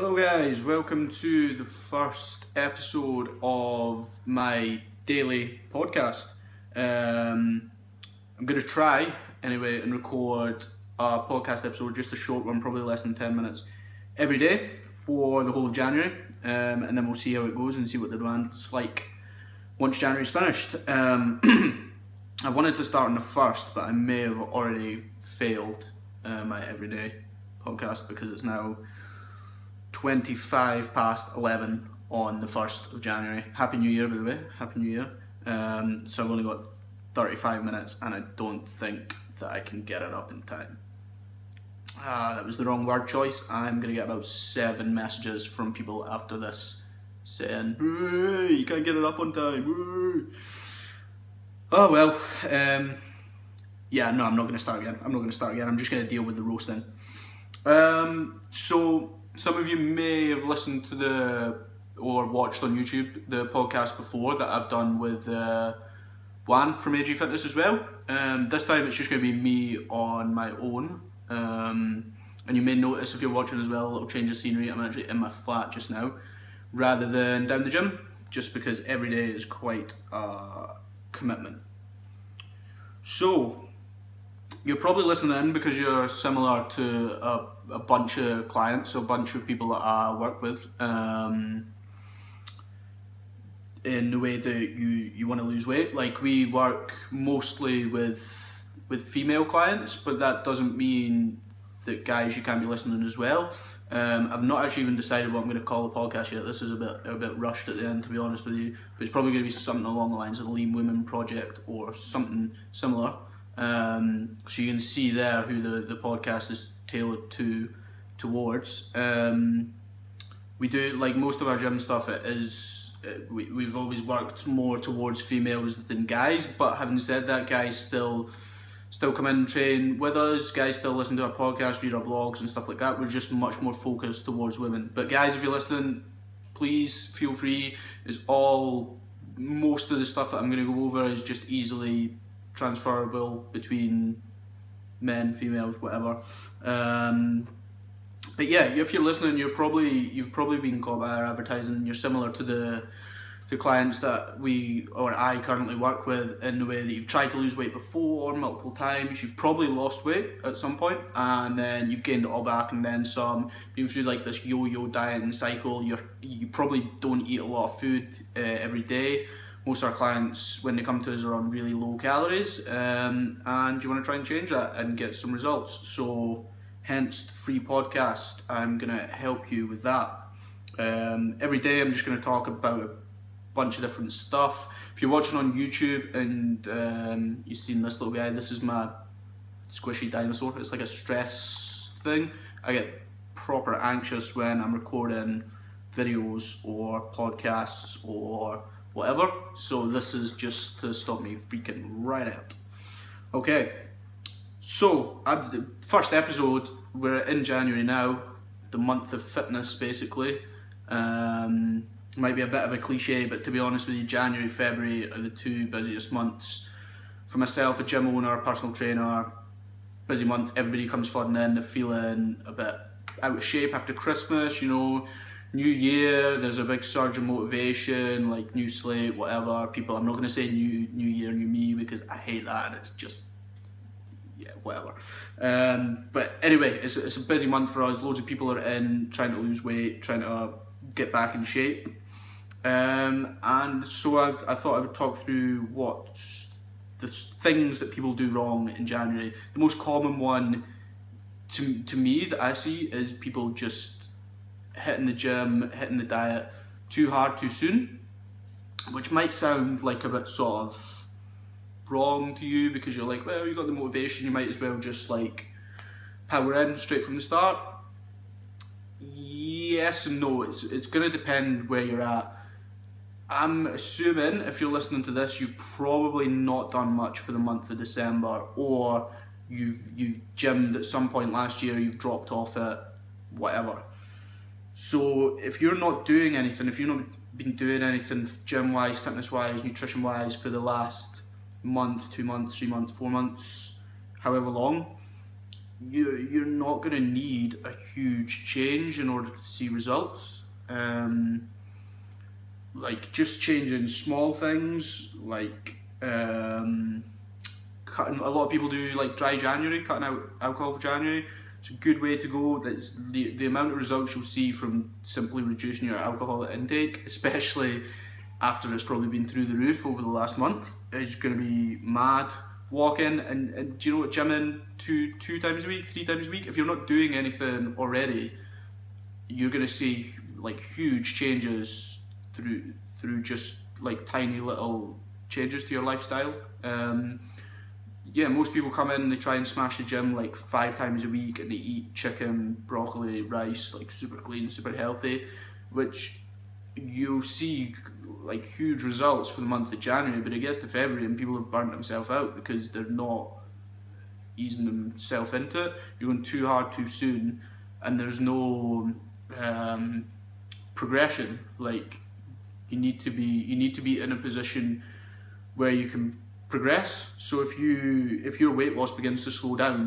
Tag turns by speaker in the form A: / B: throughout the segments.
A: Hello guys, welcome to the first episode of my daily podcast. I'm going to try anyway and record a podcast episode, just a short one, probably less than 10 minutes, every day for the whole of January, and then we'll see how it goes and see what the demand is like once January's finished. I wanted to start on the 1st, but I may have already failed my everyday podcast because it's now 25 past 11 on the 1st of January. Happy New Year, by the way. Happy New Year. So I've only got 35 minutes and I don't think that I can get it up in time. That was the wrong word choice. I'm going to get about 7 messages from people after this saying, "Hey, you can't get it up on time." Oh well. Yeah, no, I'm not going to start again. I'm just going to deal with the roasting. So some of you may have listened to or watched on YouTube the podcast before that I've done with Juan from AG Fitness as well. This time it's just going to be me on my own. And you may notice if you're watching as well a little change of scenery. I'm actually in my flat just now rather than down the gym, just because every day is quite a commitment. So you're probably listening in because you're similar to a bunch of clients, a bunch of people that I work with, in the way that you want to lose weight. Like, we work mostly with female clients, but that doesn't mean that guys, you can't be listening as well. I've not actually even decided what I'm going to call the podcast yet. This is a bit rushed at the end, to be honest with you, but it's probably going to be something along the lines of the Lean Women Project or something similar. So you can see there who the podcast is tailored towards. We do, like most of our gym stuff, we've always worked more towards females than guys, but having said that, guys still come in and train with us. Guys still listen to our podcast, read our blogs and stuff like that. We're just much more focused towards women. But guys, if you're listening, please feel free. Most of the stuff that I'm going to go over is just easily transferable between men, females, whatever. But yeah, if you're listening, you've probably been caught by our advertising. You're similar to the clients that I currently work with, in the way that you've tried to lose weight before multiple times. You've probably lost weight at some point and then you've gained it all back and then some. Been through like this yo-yo dieting cycle. You probably don't eat a lot of food every day. Most of our clients, when they come to us, are on really low calories, and you want to try and change that and get some results. So hence the free podcast. I'm going to help you with that. Every day I'm just going to talk about a bunch of different stuff. If you're watching on YouTube and you've seen this little guy, this is my squishy dinosaur. It's like a stress thing. I get proper anxious when I'm recording videos or podcasts or whatever, so this is just to stop me freaking right out. Okay, so the first episode, we're in January now, the month of fitness basically. Might be a bit of a cliche, but to be honest with you, January, February are the 2 busiest months for myself, a gym owner, a personal trainer. Busy months, everybody comes flooding in, they're feeling a bit out of shape after Christmas, you know. New year, there's a big surge of motivation, like new slate, whatever. People, I'm not going to say new year, new me, because I hate that and it's just, yeah, whatever. But anyway, it's a busy month for us. Loads of people are in, trying to lose weight, trying to get back in shape. And so I thought I would talk through what the things that people do wrong in January. The most common one to me that I see is people just hitting the gym, hitting the diet too hard too soon, which might sound like a bit sort of wrong to you because you're like, well, you got the motivation, you might as well just like power in straight from the start. Yes and no, it's going to depend where you're at. I'm assuming if you're listening to this, you've probably not done much for the month of December, or you've gymmed at some point last year, you've dropped off it, whatever. So if you're not doing anything, if you've not been doing anything gym-wise, fitness-wise, nutrition-wise for the last month, 2 months, 3 months, 4 months, however long, you're not going to need a huge change in order to see results. Like just changing small things, like cutting. A lot of people do like dry January, cutting out alcohol for January. It's a good way to go. That's the amount of results you'll see from simply reducing your alcohol intake, especially after it's probably been through the roof over the last month, is going to be mad. Walking and do you know what, gymming two times a week, 3 times a week. If you're not doing anything already, you're going to see like huge changes through just like tiny little changes to your lifestyle. Yeah, most people come in and they try and smash the gym like 5 times a week, and they eat chicken, broccoli, rice, like super clean, super healthy, which you'll see like huge results for the month of January, but it gets to February and people have burnt themselves out because they're not easing themselves into it. You're going too hard too soon, and there's no progression. Like you need to be in a position where you can progress. So if your weight loss begins to slow down,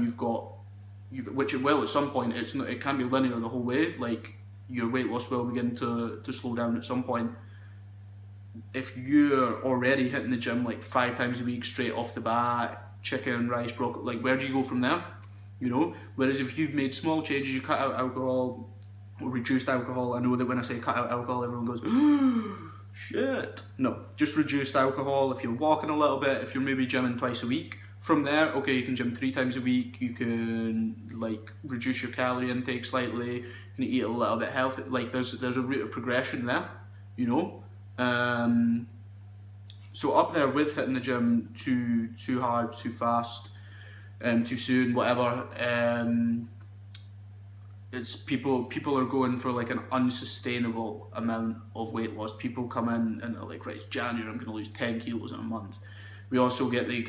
A: which it will at some point. It can't be linear the whole way. Like your weight loss will begin to slow down at some point. If you're already hitting the gym like 5 times a week straight off the bat, chicken, rice, broccoli, like where do you go from there? You know. Whereas if you've made small changes, you cut out alcohol or reduced alcohol. I know that when I say cut out alcohol, everyone goes, shit. No, just reduced alcohol. If you're walking a little bit, if you're maybe gymming twice a week, from there, okay, you can gym 3 times a week. You can like reduce your calorie intake slightly. You can eat a little bit healthy. Like there's a route of progression there, you know. So up there with hitting the gym too hard, too fast, too soon, whatever. It's people are going for like an unsustainable amount of weight loss. People come in and are like, right, it's January, I'm going to lose 10 kilos in a month. We also get the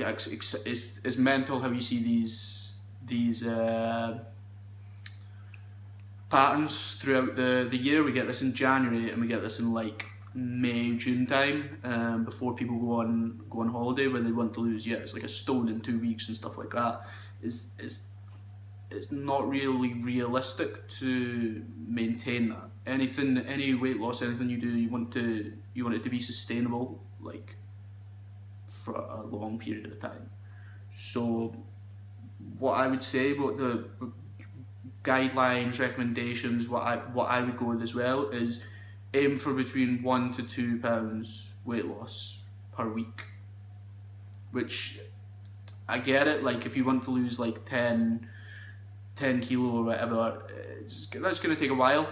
A: it's mental how you see these patterns throughout the year. We get this in January and we get this in like May, June time, before people go on holiday, where they want to lose, yeah, it's like a stone in 2 weeks and stuff like that. It's not really realistic to maintain that. Any weight loss, anything you do, you want it to be sustainable, like for a long period of time. So what I would say, what the guidelines, recommendations, what I would go with as well is aim for between 1 to 2 pounds weight loss per week. Which I get it, like if you want to lose like 10 kilo or whatever, that's going to take a while,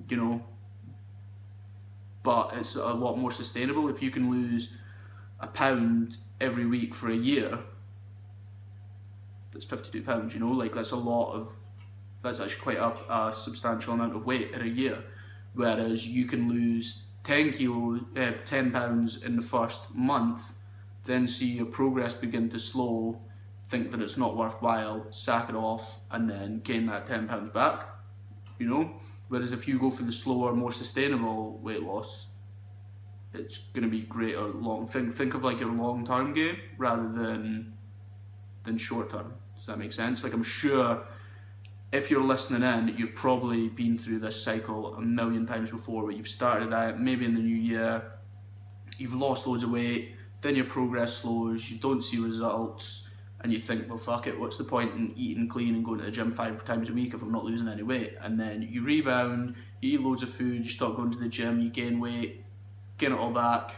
A: you know, but it's a lot more sustainable. If you can lose a pound every week for a year, that's 52 pounds, you know, like that's actually quite a substantial amount of weight in a year. Whereas you can lose 10 pounds in the first month, then see your progress begin to slow, think that it's not worthwhile, sack it off, and then gain that 10 pounds back, you know? Whereas if you go for the slower, more sustainable weight loss, it's going to be greater long. Think of like your long-term game rather than short-term. Does that make sense? Like I'm sure if you're listening in, you've probably been through this cycle a million times before, where you've started out maybe in the new year, you've lost loads of weight, then your progress slows, you don't see results, and you think, well fuck it, what's the point in eating clean and going to the gym 5 times a week if I'm not losing any weight? And then you rebound, you eat loads of food, you stop going to the gym, you gain weight, gain it all back,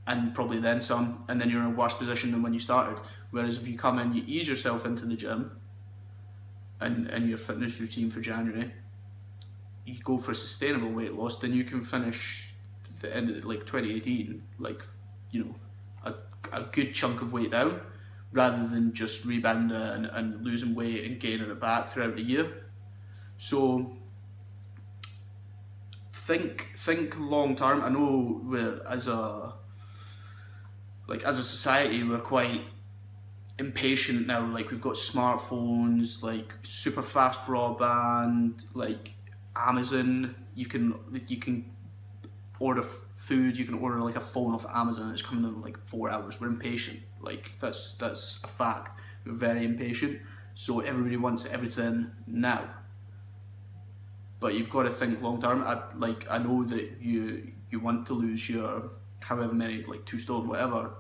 A: and probably then some, and then you're in a worse position than when you started. Whereas if you come in, you ease yourself into the gym, and your fitness routine for January, you go for a sustainable weight loss, then you can finish the end of like 2018, like, you know, a good chunk of weight down, rather than just rebounding and losing weight and gaining it back throughout the year. So think long term. I know as a society we're quite impatient now. Like we've got smartphones, like super fast broadband, like Amazon. You can order food. You can order like a phone off Amazon. It's coming in like 4 hours. We're impatient. Like that's a fact. We're very impatient. So everybody wants everything now. But you've got to think long term. I know that you want to lose your however many, like 2 stone, whatever,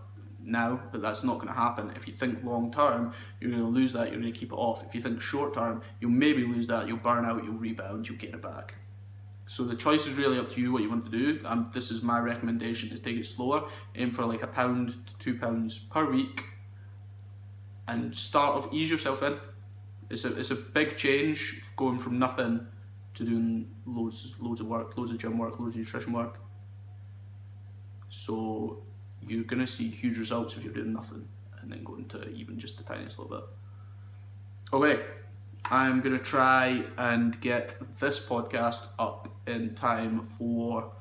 A: now, but that's not going to happen. If you think long term, you're going to lose that, you're going to keep it off. If you think short term, you'll maybe lose that, you'll burn out, you'll rebound, you'll get it back. So the choice is really up to you what you want to do. This is my recommendation, is take it slower. Aim for like £1 to £2 per week and start off, ease yourself in. It's a big change going from nothing to doing loads of work, loads of gym work, loads of nutrition work. So you're going to see huge results if you're doing nothing and then going to even just the tiniest little bit. Okay, I'm going to try and get this podcast up in time for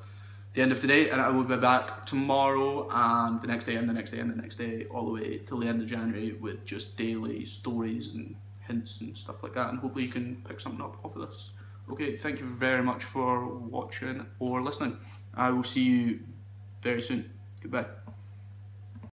A: the end of today, and I will be back tomorrow and the next day and the next day and the next day, all the way till the end of January, with just daily stories and hints and stuff like that, and hopefully you can pick something up off of this. Okay, thank you very much for watching or listening. I will see you very soon. Goodbye.